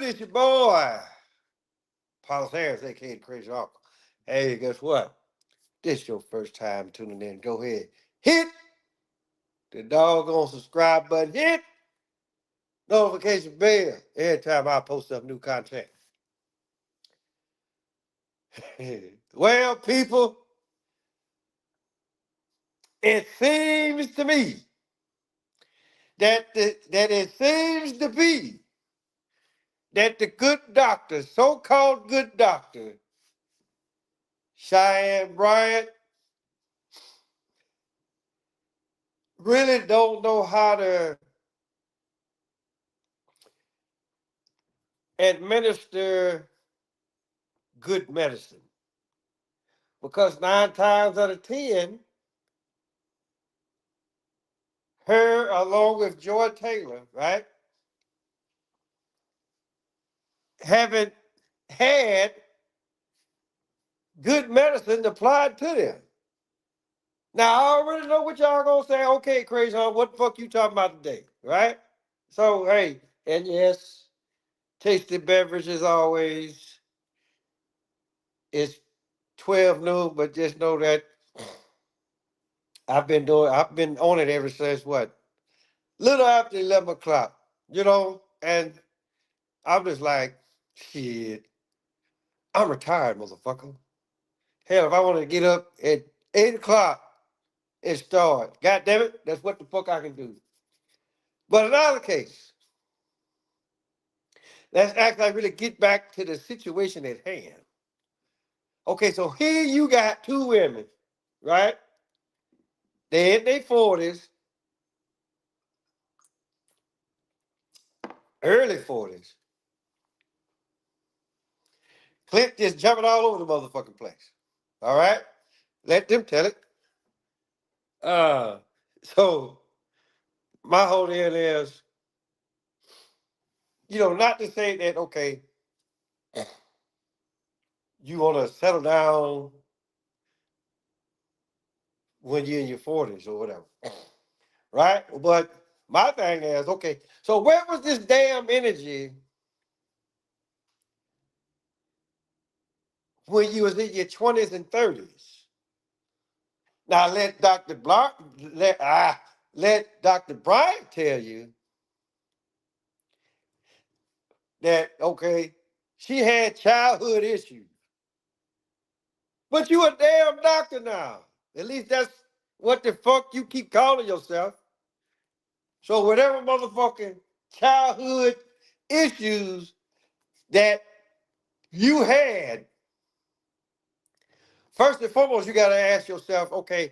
It's your boy, Paul Harris, aka the Crazy Uncle. Hey, guess what? This your first time tuning in. Go ahead. Hit the doggone subscribe button. Hit notification bell every time I post up new content. Well, people, it seems to me that it seems to be that the good doctor, so-called good doctor, Cheyenne Bryant, really don't know how to administer good medicine. Because 9 times out of 10, her along with Joy Taylor, right, haven't had good medicine applied to them. Now I already know what y'all gonna say. Okay, crazy, huh? What the fuck you talking about today, right? So hey, and yes, tasty beverage as always. It's 12 noon, but just know that I've been on it ever since what? Little after 11 o'clock, and I'm just like, shit, I'm retired, motherfucker. Hell, if I want to get up at 8 o'clock and start, God damn it, that's what the fuck I can do. But in either case, let's act like really get back to the situation at hand. Okay, so here you got two women, right? They in their 40s, early 40s. Clint just jumping all over the motherfucking place. All right? Let them tell it. Uh, so my whole deal is, not to say that, okay, you want to settle down when you're in your 40s or whatever, right? But my thing is, okay, so where was this damn energy when you was in your 20s and 30s? Now let Dr. Bryant tell you that, okay, she had childhood issues. But you a damn doctor now. At least that's what the fuck you keep calling yourself. So whatever motherfucking childhood issues that you had, first and foremost, you got to ask yourself, okay,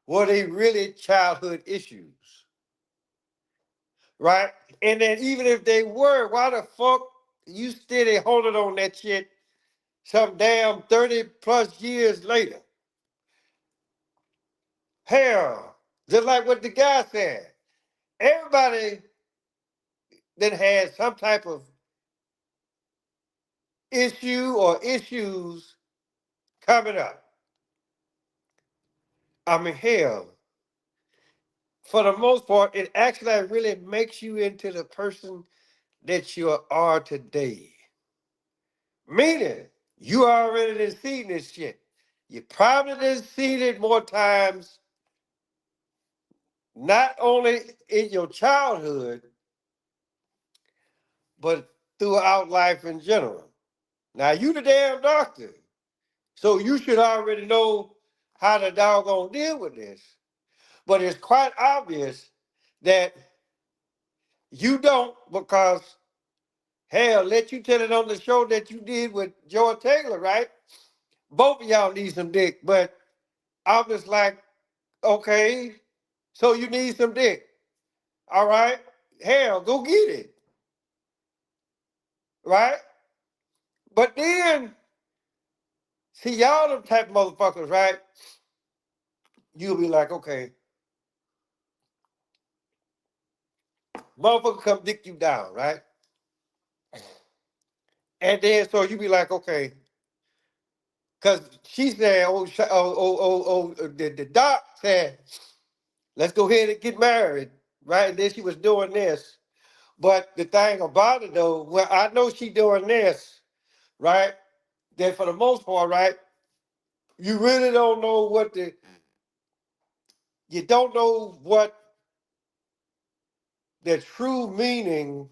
were they really childhood issues? Right? And then even if they were, why the fuck you still holding on that shit some damn 30 plus years later? Hell, just like what the guy said, everybody that had some type of issue or issues coming up. I mean, hell, for the most part, it actually really makes you into the person that you are today. Meaning, you already done seen this shit. You probably done seen it more times, not only in your childhood, but throughout life in general. Now, you the damn doctor, so you should already know how to doggone deal with this. But it's quite obvious that you don't, because hell, let you tell it on the show that you did with Joy Taylor, right? Both of y'all need some dick, but I'm just like, okay, so you need some dick. All right. Hell, go get it. Right? But then, see, y'all them type of motherfuckers, right? You'll be like, okay, motherfucker come dick you down, right? And then so you be like, okay, because she said, the doc said, let's go ahead and get married, right? And then she was doing this. But the thing about it though, well, I know she doing this, right? That for the most part, right, you really don't know you don't know what the true meaning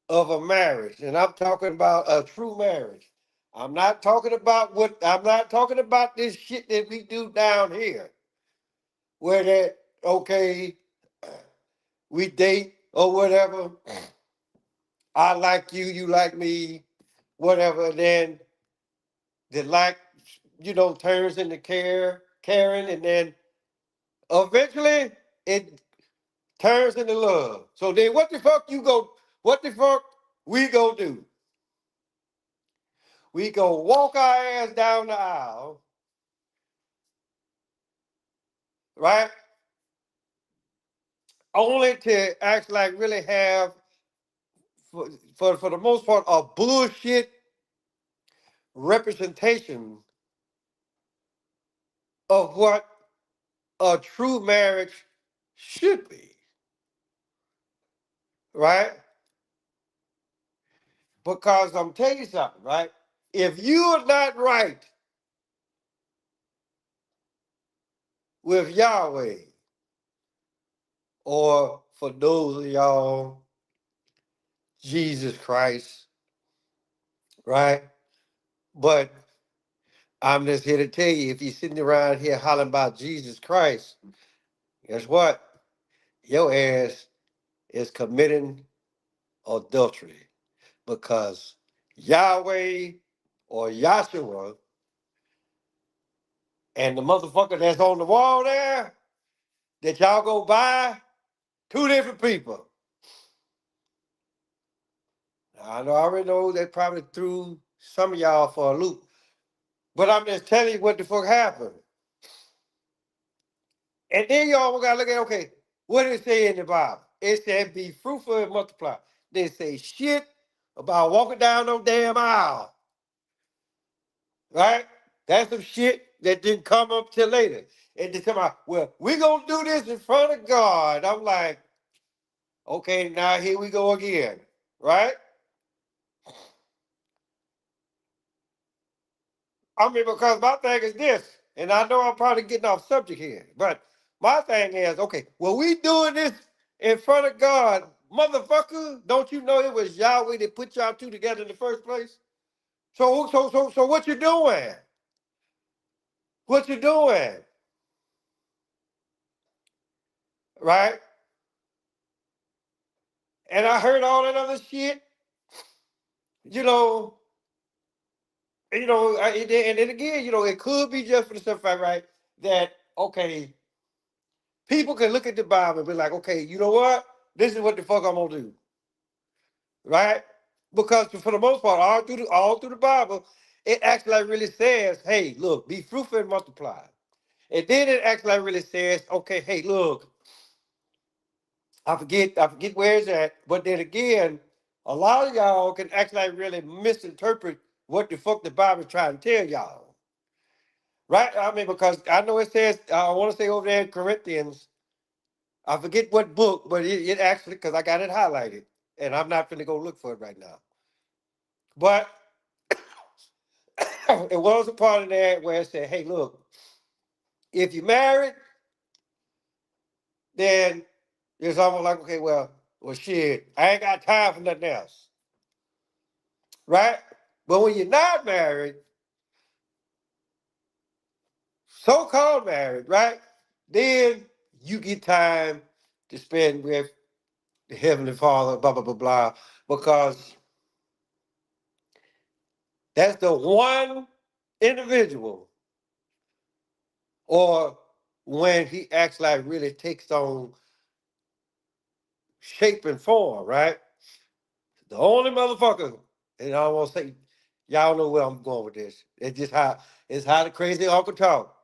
of a marriage. And I'm talking about a true marriage. I'm not talking about this shit that we do down here. Where that, okay, we date or whatever. I like you, you like me, whatever. And then the like, turns into caring, and then eventually it turns into love. So then what the fuck we go do? We go walk our ass down the aisle, right? Only to act like really have, for the most part, a bullshit representation of what a true marriage should be, right? Because I'm telling you something, right? If you are not right with Yahweh, or for those of y'all, Jesus Christ, right? But I'm just here to tell you, if you're sitting around here hollering about Jesus Christ, guess what? Your ass is committing adultery, because Yahweh or Yahshua and the motherfucker that's on the wall there that y'all go by, two different people. I know, I already know they probably threw some of y'all for a loop, but I'm just telling you what the fuck happened. And then y'all gotta look at, okay, what did it say in the Bible? It said, be fruitful and multiply. They say shit about walking down no damn aisle, right? That's some shit that didn't come up till later. And they come out, well, we gonna do this in front of God. I'm like, okay, now here we go again, right? I mean, because my thing is this, and I know I'm probably getting off subject here, but my thing is, okay, well, we doing this in front of God, motherfucker. Don't you know it was Yahweh that put y'all two together in the first place? So what you doing? What you doing? Right? And I heard all that other shit, you know, and then again, it could be just for the stuff, right? That, okay, people can look at the Bible and be like, okay, you know what? This is what the fuck I'm gonna do, right? Because for the most part, all through the Bible, it actually really says, hey, look, be fruitful and multiply. And then it actually really says, okay, hey, look, I forget where it's at, but then again, a lot of y'all can actually really misinterpret what the fuck the Bible's trying to tell y'all. Right? I mean, because I know it says, I want to say over there in Corinthians, I forget what book, but it actually, because I got it highlighted, and I'm not going to go look for it right now. But it was a part of that where it said, hey, look, if you're married, then it's almost like, okay, well, shit, I ain't got time for nothing else. Right? But when you're not married, so-called married, right? Then you get time to spend with the Heavenly Father, blah, blah, blah, blah, because that's the one individual, or when he acts like really takes on shape and form, right? The only motherfucker, and I won't say, y'all know where I'm going with this. It's how the crazy uncle talk.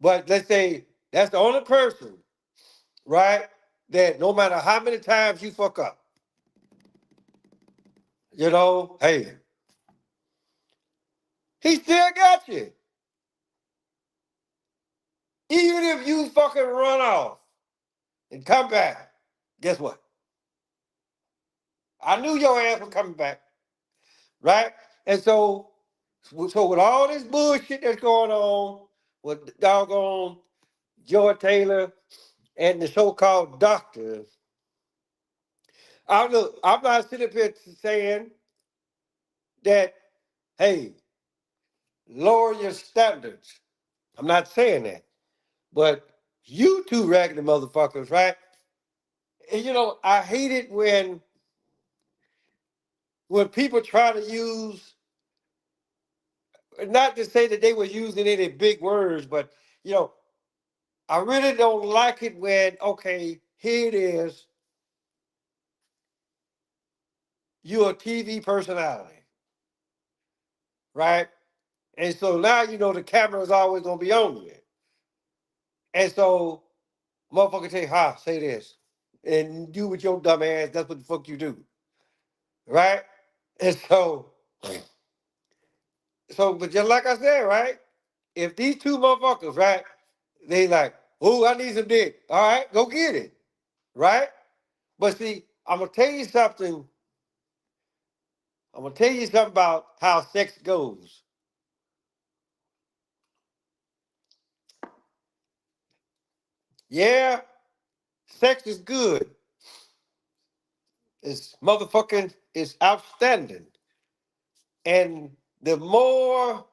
But let's say that's the only person, right? That no matter how many times you fuck up, hey, he still got you. Even if you fucking run off, and come back. Guess what? I knew your ass was coming back, right? And so with all this bullshit that's going on with doggone Joy Taylor and the so-called doctors, I'm not sitting up here saying that, hey, lower your standards. I'm not saying that. But you two raggedy motherfuckers, right? And I hate it when people try to use, not to say that they were using any big words, but you know, I really don't like it when, okay, here it is, you're a TV personality, right? And so now the camera's always gonna be on you. And so motherfucker say, ha, say this. And you with your dumb ass, that's what the fuck you do. Right? And but just like I said, right? If these two motherfuckers, right, they like, oh, I need some dick. All right, go get it. Right? But see, I'm gonna tell you something. I'm gonna tell you something about how sex goes. Yeah, sex is good. It's motherfucking, it's outstanding. And the more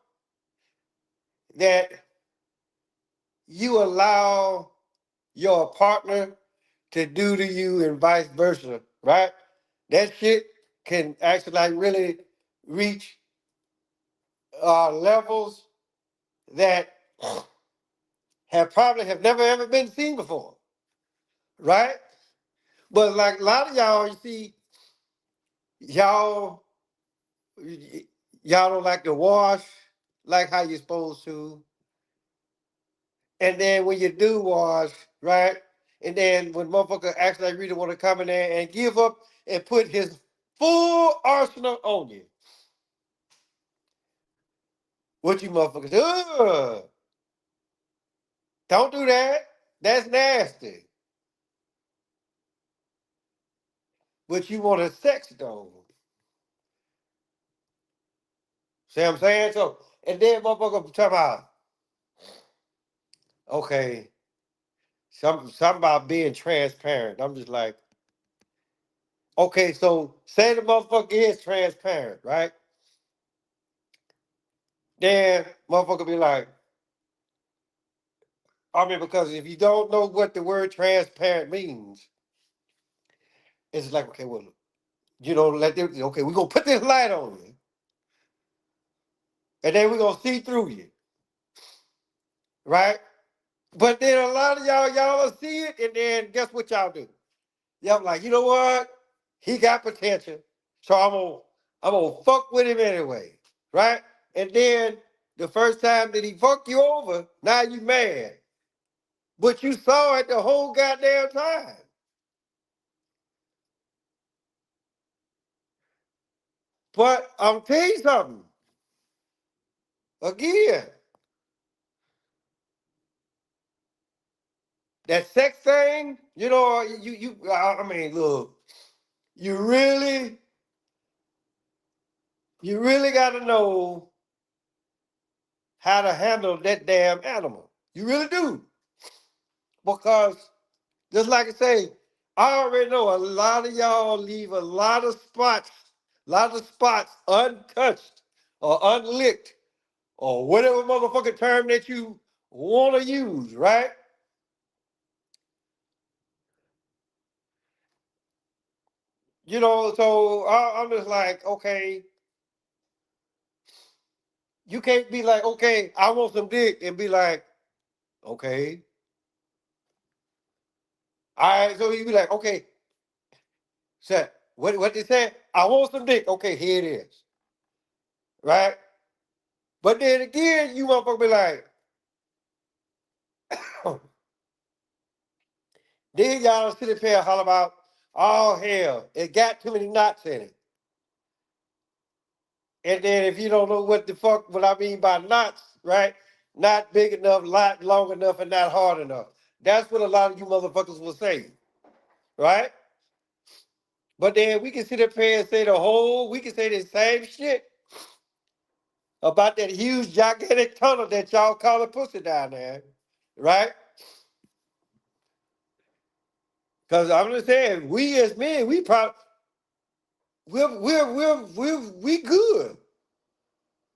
that you allow your partner to do to you and vice versa, right? That shit can actually like really reach levels that have never ever been seen before, right? But like a lot of y'all, you see, y'all y'all don't like to wash like how you're supposed to, and then when you do wash, right? And then when motherfucker actually really want to come in there and give up and put his full arsenal on you, what you motherfuckers do? Don't do that. That's nasty. But you want a sex though. See what I'm saying? So, and then motherfucker talking about, okay, something about being transparent. I'm just like, okay, so say the motherfucker is transparent, right? Then motherfucker be like, I mean, because if you don't know what the word transparent means, it's like, okay, well, let them, okay, we're gonna put this light on you, and then we're gonna see through you, right? But then a lot of y'all will see it, and then guess what y'all do? Y'all like, you know what? He got potential, so I'm gonna fuck with him anyway, right? And then the first time that he fucked you over, now you mad, but you saw it the whole goddamn time. But I'm telling you something again. That sex thing, I mean, look, you really, you really got to know how to handle that damn animal. You really do. Because just like I say, I already know a lot of y'all leave a lot of spots untouched or unlicked or whatever motherfucking term that you want to use, right? So I'm just like, okay, you can't be like, okay, I want some dick and be like, okay. All right, so you be like, okay, sir, what they say? I want some dick. Okay, here it is. Right? But then again, you motherfucker be like, then y'all sit up here and holler about, oh hell, it got too many knots in it. And then if you don't know what I mean by knots, right? Not big enough, not long enough, and not hard enough. That's what a lot of you motherfuckers will say, right? But then we can sit up here and say we can say the same shit about that huge gigantic tunnel that y'all call a pussy down there, right? Because I'm just saying, we as men, we probably we good.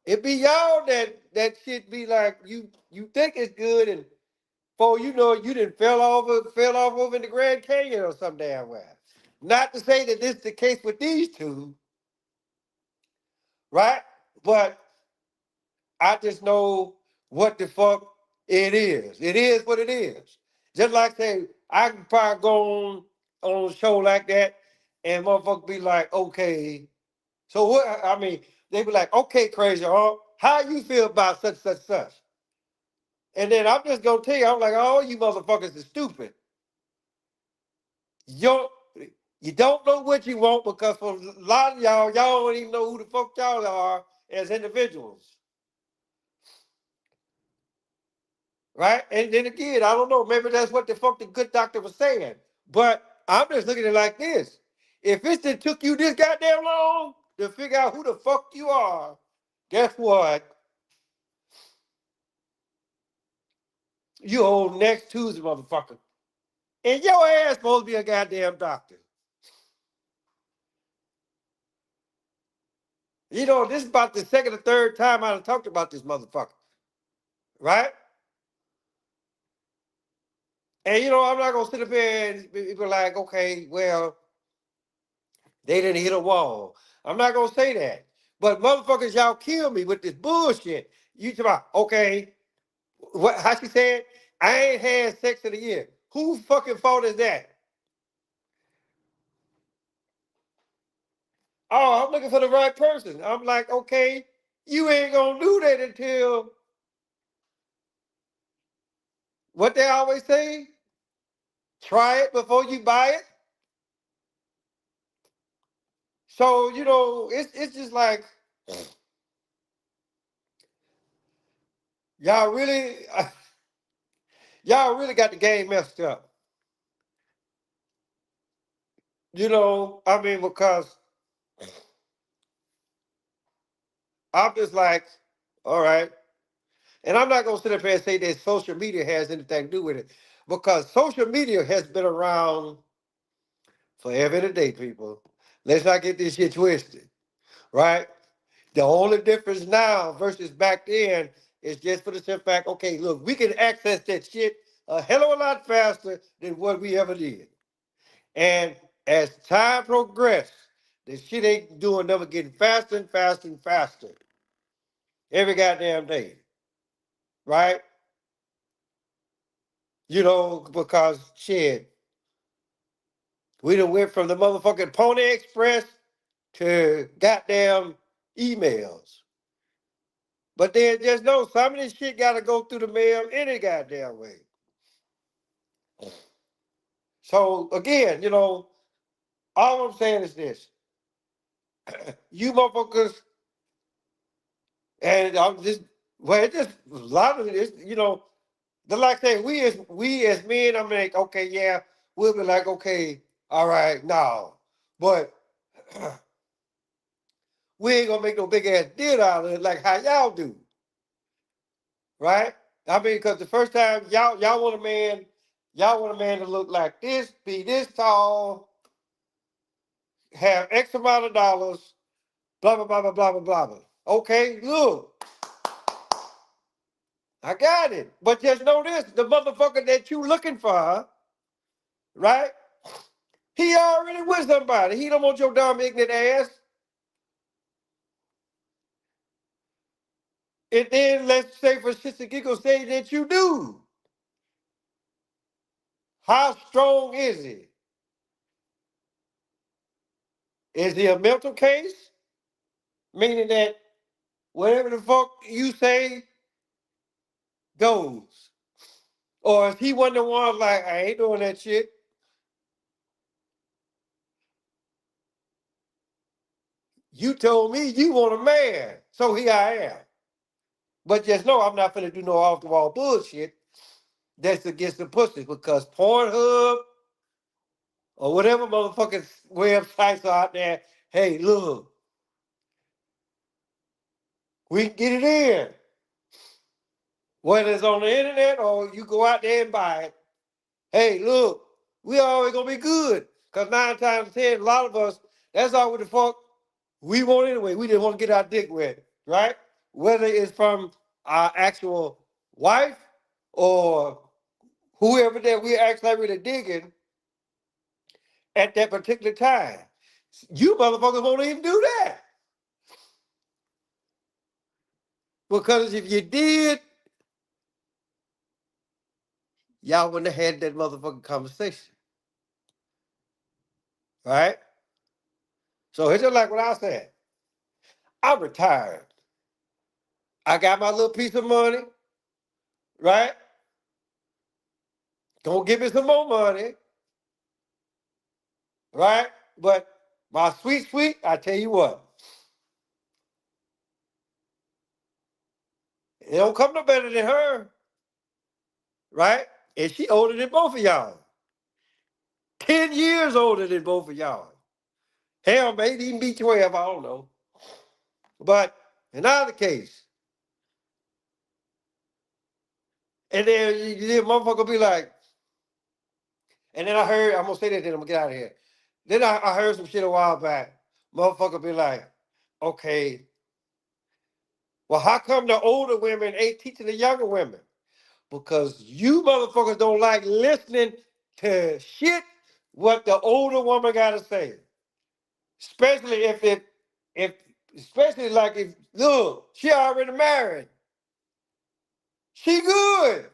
It be y'all that shit be like you think it's good, and before you know it, you didn't fell off over in the Grand Canyon or some damn way. Not to say that this is the case with these two, right? But I just know what the fuck it is. It is what it is. Just like say, I can probably go on a show like that, and motherfucker be like, okay, so what? I mean, they be like, okay, crazy, huh? How you feel about such, such, such? And then I'm just gonna tell you, I'm like, oh, you motherfuckers are stupid. You don't, you don't know what you want because for a lot of y'all don't even know who the fuck y'all are as individuals. Right? And then again, I don't know, maybe that's what the fuck the good doctor was saying. But I'm just looking at it like this. If it done took you this goddamn long to figure out who the fuck you are, guess what? You old next Tuesday, motherfucker. And your ass supposed to be a goddamn doctor. You know, this is about the second or third time I done talked about this motherfucker. Right? And you know, I'm not gonna sit up here and be like, okay, well, they didn't hit a wall. I'm not gonna say that. But motherfuckers, y'all kill me with this bullshit. You talk about, okay, what how she said? I ain't had sex in a year. Whose fucking fault is that? Oh, I'm looking for the right person. I'm like, okay, you ain't gonna do that until what they always say, try it before you buy it. So, you know, it's just like y'all really y'all really got the game messed up. You know, I mean, because I'm just like, all right. And I'm not gonna sit up here and say that social media has anything to do with it. Because social media has been around forever and a day, people. Let's not get this shit twisted, right? The only difference now versus back then is just for the simple fact, okay, look, we can access that shit a hell of a lot faster than what we ever did. And as time progressed, the shit ain't doing nothing getting faster and faster and faster every goddamn day, right? You know, because shit, we done went from the motherfucking Pony Express to goddamn emails. But then just know some of this shit gotta go through the mail any goddamn way. So again, you know, all I'm saying is this. You motherfuckers, and I'm just well, it just a lot of this, you know, the like say we as men, I'm like, okay, yeah, we'll be like, okay, all right, no. But we ain't gonna make no big ass deal out of it like how y'all do, right? I mean, because the first time y'all want a man to look like this, be this tall, have X amount of dollars, blah blah blah blah blah blah blah. Okay, look, I got it. But just know this: the motherfucker that you looking for, right? He already with somebody. He don't want your dumb ignorant ass. And then let's say for shits and giggles, say that you do. How strong is he? Is he a mental case? Meaning that whatever the fuck you say goes. Or is he one of the ones like, I ain't doing that shit? You told me you want a man. So here I am. But just know I'm not finna do no off the wall bullshit that's against the pussy because Pornhub or whatever motherfucking websites are out there, hey, look, we can get it in. Whether it's on the internet or you go out there and buy it, hey, look, we always gonna be good. Cause 9 times 10, a lot of us, that's all what the fuck we want anyway. We just want to get our dick wet, right? Whether it's from our actual wife or whoever that we actually really digging at that particular time. You motherfuckers won't even do that. Because if you did, y'all wouldn't have had that motherfucking conversation. Right? So it's just like what I said. I'm retired. I got my little piece of money, right? Gonna give me some more money, right? But my sweet, I tell you what, it don't come no better than her, right? And she older than both of y'all. 10 years older than both of y'all. Hell, maybe even be 12, I don't know. But in either case, and then motherfucker be like, and then I heard, I'm gonna say that, then I'm gonna get out of here. Then I heard some shit a while back. Motherfucker be like, okay, well, how come the older women ain't teaching the younger women? Because you motherfuckers don't like listening to shit what the older woman gotta say. Especially if especially like if look, she already married. She good.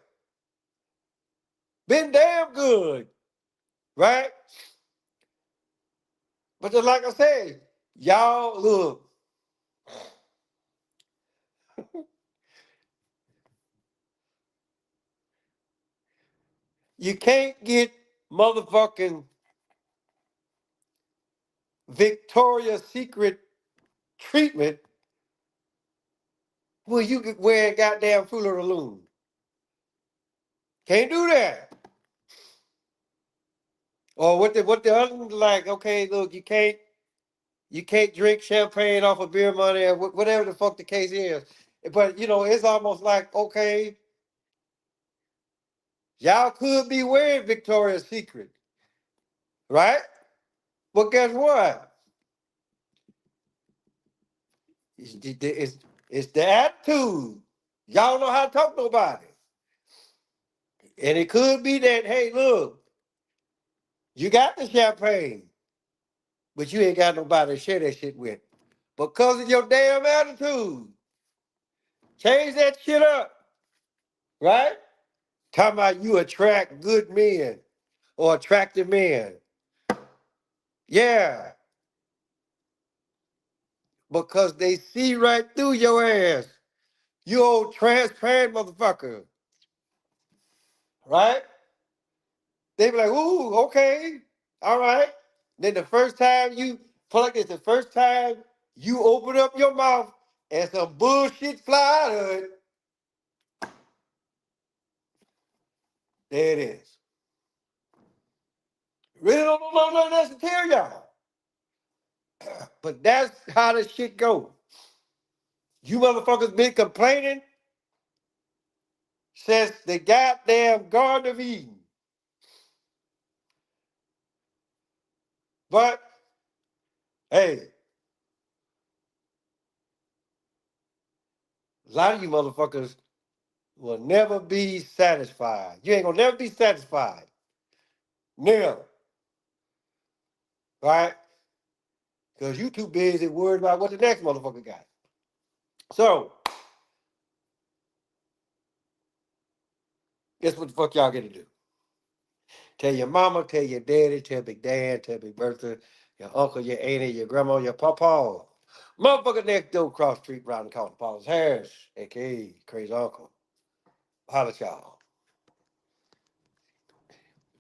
Been damn good. Right? But just like I said, y'all look. You can't get motherfucking Victoria's Secret treatment when you could wear goddamn Fruit of the Loom. Can't do that. Or what the other ones like, okay, look, you can't drink champagne off of beer money or whatever the fuck the case is. But you know, it's almost like, okay, y'all could be wearing Victoria's Secret, right? But guess what? It's, it's the attitude. Y'all know how to talk to nobody. And it could be that, hey, look, you got the champagne, but you ain't got nobody to share that shit with. Because of your damn attitude. Change that shit up, right? Talking about you attract good men or attractive men. Yeah, because they see right through your ass. You old transparent motherfucker, right? They be like, ooh, okay, all right. Then the first time you, feel like it's the first time you open up your mouth and some bullshit fly out of it, there it is. Really don't know nothing else to tell y'all. But that's how this shit go. You motherfuckers been complaining since the goddamn Garden of Eden. But hey, a lot of you motherfuckers will never be satisfied. You ain't gonna never be satisfied. Never. Right? Because you too busy worried about what the next motherfucker got. So, guess what the fuck y'all get to do? Tell your mama, tell your daddy, tell Big Dan, tell Big Bertha, your uncle, your auntie, your grandma, your papa. Motherfucker next door cross street riding calling Paul's Harris, aka Crazy Uncle. Holla at y'all.